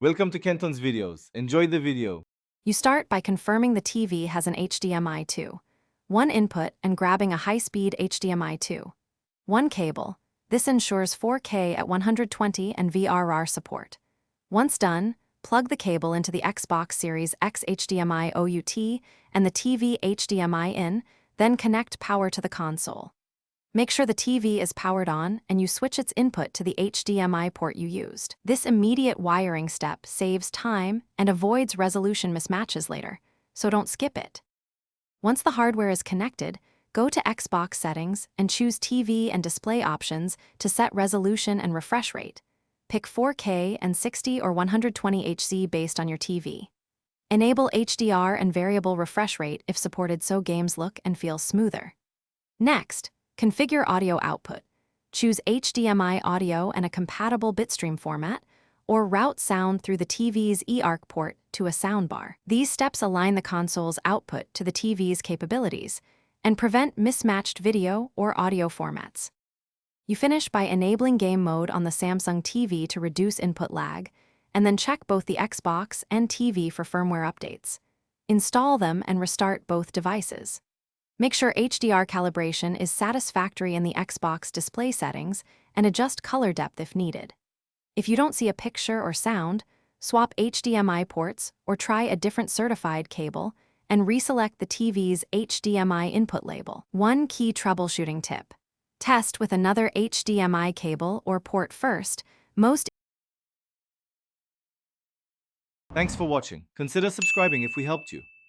Welcome to Kenton's videos. Enjoy the video. You start by confirming the TV has an HDMI 2. One input and grabbing a high-speed HDMI 2. One cable. This ensures 4K at 120 and VRR support. Once done, plug the cable into the Xbox Series X HDMI OUT and the TV HDMI in, then connect power to the console. Make sure the TV is powered on and you switch its input to the HDMI port you used. This immediate wiring step saves time and avoids resolution mismatches later, so don't skip it. Once the hardware is connected, go to Xbox settings and choose TV and display options to set resolution and refresh rate. Pick 4K and 60 or 120 Hz based on your TV. Enable HDR and variable refresh rate if supported so games look and feel smoother. Next, configure audio output. Choose HDMI audio and a compatible bitstream format, or route sound through the TV's eARC port to a soundbar. These steps align the console's output to the TV's capabilities and prevent mismatched video or audio formats. You finish by enabling game mode on the Samsung TV to reduce input lag, and then check both the Xbox and TV for firmware updates. Install them and restart both devices. Make sure HDR calibration is satisfactory in the Xbox display settings and adjust color depth if needed. If you don't see a picture or sound, swap HDMI ports or try a different certified cable and reselect the TV's HDMI input label. One key troubleshooting tip: test with another HDMI cable or port first. Thanks for watching. Consider subscribing if we helped you.